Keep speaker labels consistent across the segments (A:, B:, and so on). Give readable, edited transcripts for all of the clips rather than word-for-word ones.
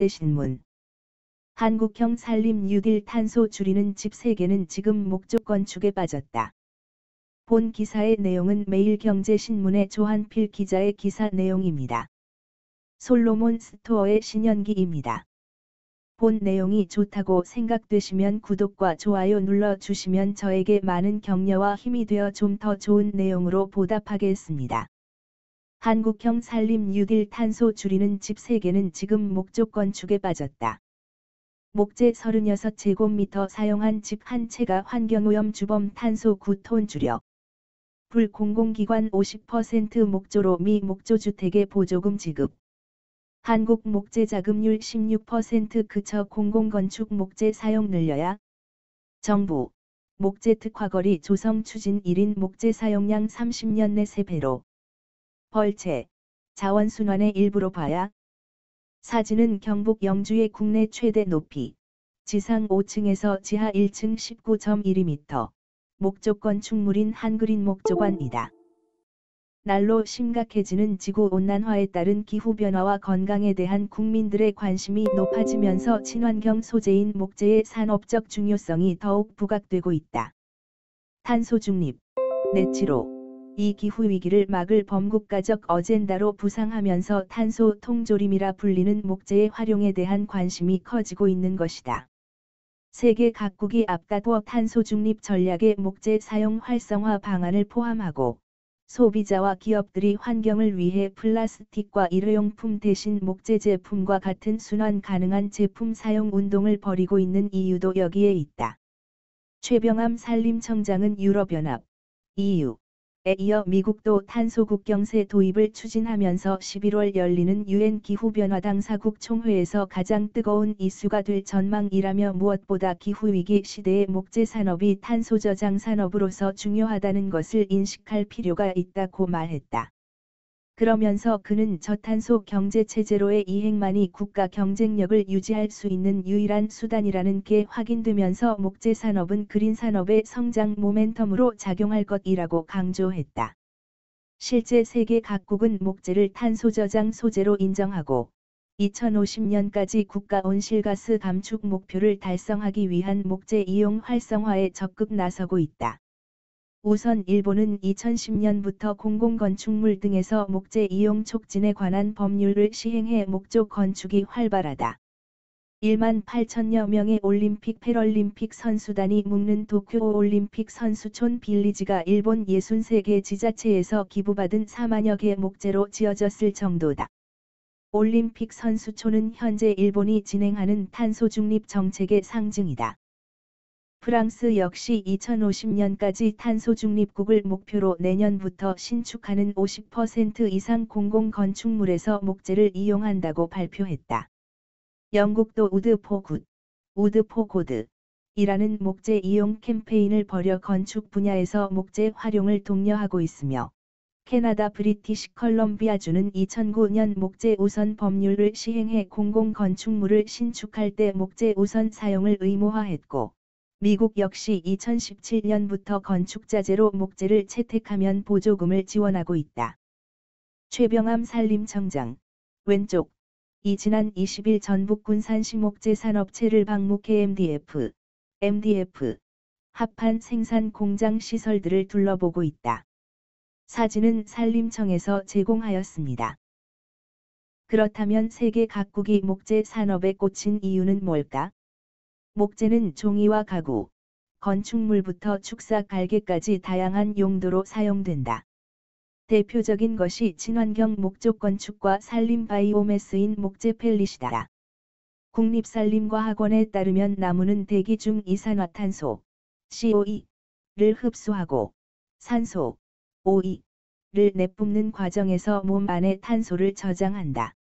A: 신문. 한국형 산림 뉴딜 탄소 줄이는 집 세계는 지금 목조 건축에 빠졌다. 본 기사의 내용은 매일경제신문의 조한필 기자의 기사 내용입니다. 솔로몬 스토어의 신현기입니다. 본 내용이 좋다고 생각되시면 구독과 좋아요 눌러주시면 저에게 많은 격려와 힘이 되어 좀 더 좋은 내용으로 보답하겠습니다. 한국형 산림 뉴딜 탄소 줄이는 집 세계는 지금 목조 건축에 빠졌다. 목재 36제곱미터 사용한 집 한 채가 환경오염 주범 탄소 9톤 줄여 불 공공기관 50% 목조로 미 목조주택에 보조금 지급. 한국 목재 자급률 16% 그쳐 공공건축 목재 사용 늘려야. 정부 목재 특화거리 조성 추진 1인 목재 사용량 30년 내 3배로. 벌채 자원순환의 일부로 봐야. 사진은 경북 영주의 국내 최대 높이, 지상 5층에서 지하 1층 19.1m, 목조 건축물인 한그린 목조관이다. 날로 심각해지는 지구온난화에 따른 기후변화와 건강에 대한 국민들의 관심이 높아지면서 친환경 소재인 목재의 산업적 중요성이 더욱 부각되고 있다. 탄소 중립, 넷치로 이 기후위기를 막을 범국가적 어젠다로 부상하면서 탄소 통조림이라 불리는 목재의 활용에 대한 관심이 커지고 있는 것이다. 세계 각국이 앞다투어 탄소 중립 전략의 목재 사용 활성화 방안을 포함하고 소비자와 기업들이 환경을 위해 플라스틱과 일회용품 대신 목재 제품과 같은 순환 가능한 제품 사용 운동을 벌이고 있는 이유도 여기에 있다. 최병암 산림청장은 유럽연합, EU, 에 이어 미국도 탄소 국경세 도입을 추진하면서 11월 열리는 유엔 기후변화 당사국 총회에서 가장 뜨거운 이슈가 될 전망이라며 무엇보다 기후위기 시대의 목재 산업이 탄소 저장 산업으로서 중요하다는 것을 인식할 필요가 있다고 말했다. 그러면서 그는 저탄소 경제체제로의 이행만이 국가 경쟁력을 유지할 수 있는 유일한 수단이라는 게 확인되면서 목재 산업은 그린 산업의 성장 모멘텀으로 작용할 것이라고 강조했다. 실제 세계 각국은 목재를 탄소 저장 소재로 인정하고 2050년까지 국가 온실가스 감축 목표를 달성하기 위한 목재 이용 활성화에 적극 나서고 있다. 우선 일본은 2010년부터 공공건축물 등에서 목재 이용 촉진에 관한 법률을 시행해 목조 건축이 활발하다. 1만 8천여 명의 올림픽 패럴림픽 선수단이 묵는 도쿄 올림픽 선수촌 빌리지가 일본 63개 지자체에서 기부받은 4만여 개 목재로 지어졌을 정도다. 올림픽 선수촌은 현재 일본이 진행하는 탄소 중립 정책의 상징이다. 프랑스 역시 2050년까지 탄소 중립국을 목표로 내년부터 신축하는 50% 이상 공공건축물에서 목재를 이용한다고 발표했다. 영국도 우드 포 굿, 우드 포 고드 이라는 목재 이용 캠페인을 벌여 건축 분야에서 목재 활용을 독려하고 있으며 캐나다 브리티시 컬럼비아주는 2009년 목재 우선 법률을 시행해 공공건축물을 신축할 때 목재 우선 사용을 의무화했고 미국 역시 2017년부터 건축자재로 목재를 채택하면 보조금을 지원하고 있다. 최병암 산림청장, 왼쪽, 이 지난 20일 전북 군산시 목재산업체를 방문해 MDF, 합판 생산 공장 시설들을 둘러보고 있다. 사진은 산림청에서 제공하였습니다. 그렇다면 세계 각국이 목재 산업에 꽂힌 이유는 뭘까? 목재는 종이와 가구, 건축물부터 축사 갈개까지 다양한 용도로 사용된다. 대표적인 것이 친환경 목조 건축과 산림 바이오매스인 목재 펠릿이다. 국립산림과학원에 따르면 나무는 대기 중 이산화탄소, CO2를 흡수하고 산소, O2를 내뿜는 과정에서 몸 안에 탄소를 저장한다.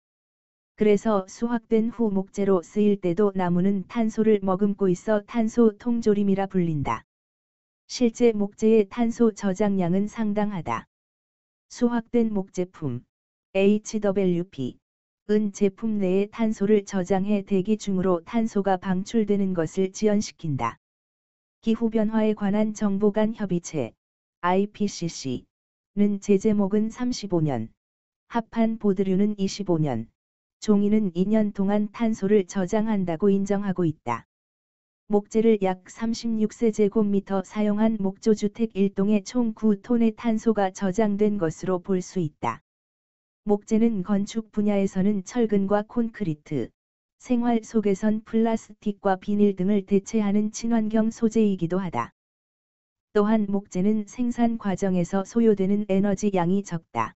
A: 그래서 수확된 후 목재로 쓰일 때도 나무는 탄소를 머금고 있어 탄소 통조림이라 불린다. 실제 목재의 탄소 저장량은 상당하다. 수확된 목제품 HWP 은 제품 내에 탄소를 저장해 대기 중으로 탄소가 방출되는 것을 지연시킨다. 기후변화에 관한 정보 간 협의체 IPCC는 제제목은 35년, 합판 보드류는 25년, 종이는 2년 동안 탄소를 저장한다고 인정하고 있다. 목재를 약 36세제곱미터 사용한 목조주택 1동에 총 9톤의 탄소가 저장된 것으로 볼 수 있다. 목재는 건축 분야에서는 철근과 콘크리트, 생활 속에선 플라스틱과 비닐 등을 대체하는 친환경 소재이기도 하다. 또한 목재는 생산 과정에서 소요되는 에너지 양이 적다.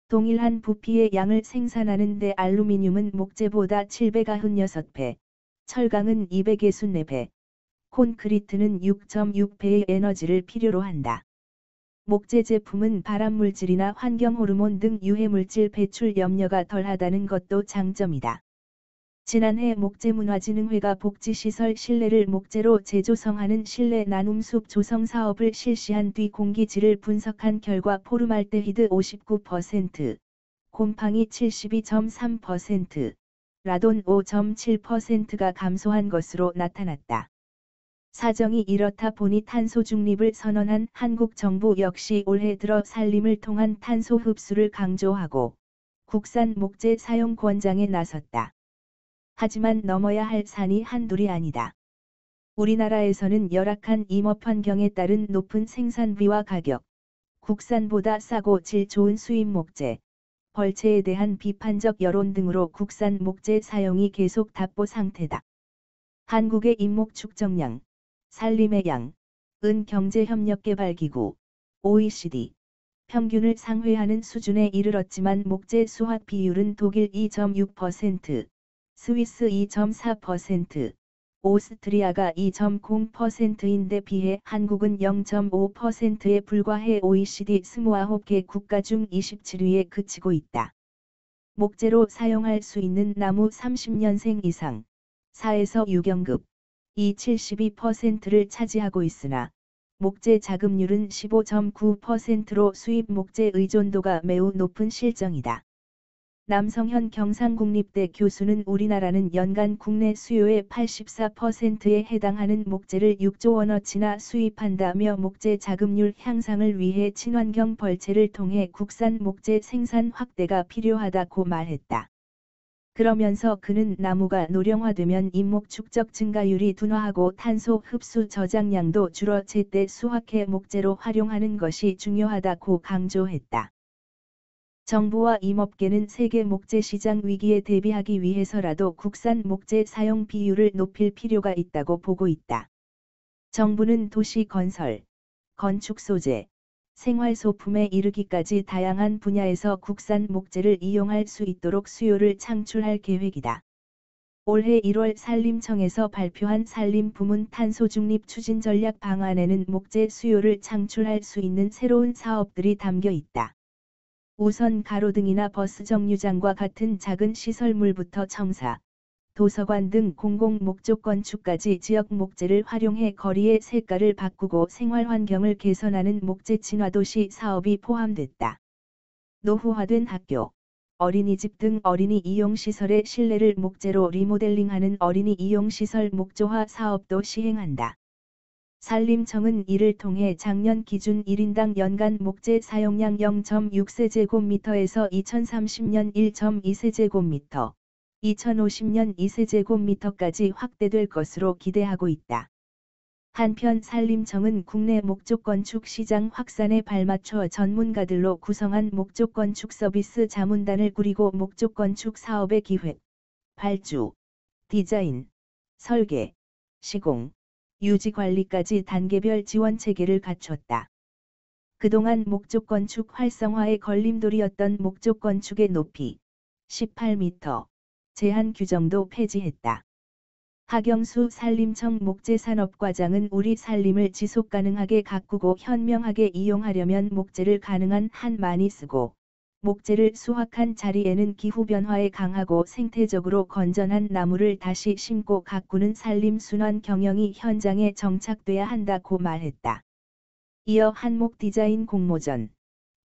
A: 동일한 부피의 양을 생산하는 데 알루미늄은 목재보다 796배, 철강은 264배, 콘크리트는 6.6배의 에너지를 필요로 한다. 목재 제품은 발암물질이나 환경호르몬 등 유해물질 배출 염려가 덜하다는 것도 장점이다. 지난해 목재문화진흥회가 복지시설 실내를 목재로 재조성하는 실내 나눔숲 조성 사업을 실시한 뒤 공기질을 분석한 결과 포름알데히드 59%, 곰팡이 72.3%, 라돈 5.7%가 감소한 것으로 나타났다. 사정이 이렇다 보니 탄소 중립을 선언한 한국 정부 역시 올해 들어 산림을 통한 탄소 흡수를 강조하고 국산 목재 사용 권장에 나섰다. 하지만 넘어야 할 산이 한둘이 아니다. 우리나라에서는 열악한 임업 환경에 따른 높은 생산비와 가격, 국산보다 싸고 질 좋은 수입 목재, 벌채에 대한 비판적 여론 등으로 국산 목재 사용이 계속 답보 상태다. 한국의 임목 축적량, 산림의 양, 은 경제협력개발기구, OECD, 평균을 상회하는 수준에 이르렀지만 목재 수확 비율은 독일 2.6%, 스위스 2.4%, 오스트리아가 2.0%인데 비해 한국은 0.5%에 불과해 OECD 29개 국가 중 27위에 그치고 있다. 목재로 사용할 수 있는 나무 30년생 이상, 4에서 6연급, 이 72%를 차지하고 있으나, 목재 자급률은 15.9%로 수입 목재 의존도가 매우 높은 실정이다. 남성현 경상국립대 교수는 우리나라는 연간 국내 수요의 84%에 해당하는 목재를 6조 원어치나 수입한다며 목재 자급률 향상을 위해 친환경 벌채를 통해 국산 목재 생산 확대가 필요하다고 말했다. 그러면서 그는 나무가 노령화되면 임목 축적 증가율이 둔화하고 탄소 흡수 저장량도 줄어 제때 수확해 목재로 활용하는 것이 중요하다고 강조했다. 정부와 임업계는 세계 목재 시장 위기에 대비하기 위해서라도 국산 목재 사용 비율을 높일 필요가 있다고 보고 있다. 정부는 도시 건설, 건축 소재, 생활소품에 이르기까지 다양한 분야에서 국산 목재를 이용할 수 있도록 수요를 창출할 계획이다. 올해 1월 산림청에서 발표한 산림 부문 탄소 중립 추진 전략 방안에는 목재 수요를 창출할 수 있는 새로운 사업들이 담겨 있다. 우선 가로등이나 버스 정류장과 같은 작은 시설물부터 청사, 도서관 등 공공 목조 건축까지 지역 목재를 활용해 거리의 색깔을 바꾸고 생활 환경을 개선하는 목재 친화 도시 사업이 포함됐다. 노후화된 학교, 어린이집 등 어린이 이용시설의 실내를 목재로 리모델링하는 어린이 이용시설 목조화 사업도 시행한다. 산림청은 이를 통해 작년 기준 1인당 연간 목재 사용량 0.6세제곱미터에서 2030년 1.2세제곱미터, 2050년 2세제곱미터까지 확대될 것으로 기대하고 있다. 한편 산림청은 국내 목조 건축 시장 확산에 발맞춰 전문가들로 구성한 목조 건축 서비스 자문단을 꾸리고 목조 건축 사업의 기획, 발주, 디자인, 설계, 시공, 유지 관리까지 단계별 지원 체계를 갖췄다. 그동안 목조 건축 활성화의 걸림돌이었던 목조 건축의 높이, 18m, 제한 규정도 폐지했다. 하경수 산림청 목재산업과장은 우리 산림을 지속가능하게 가꾸고 현명하게 이용하려면 목재를 가능한 한 많이 쓰고, 목재를 수확한 자리에는 기후변화에 강하고 생태적으로 건전한 나무를 다시 심고 가꾸는 산림 순환 경영이 현장에 정착돼야 한다고 말했다. 이어 한목 디자인 공모전,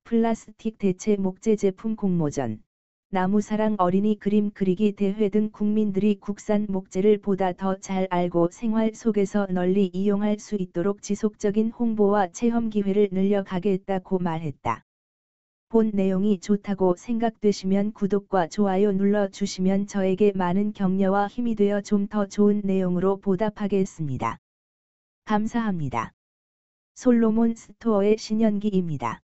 A: 플라스틱 대체 목재 제품 공모전, 나무사랑 어린이 그림 그리기 대회 등 국민들이 국산 목재를 보다 더 잘 알고 생활 속에서 널리 이용할 수 있도록 지속적인 홍보와 체험 기회를 늘려가겠다고 말했다. 본 내용이 좋다고 생각되시면 구독과 좋아요 눌러주시면 저에게 많은 격려와 힘이 되어 좀 더 좋은 내용으로 보답하겠습니다. 감사합니다. 솔로몬 스토어의 신현기입니다.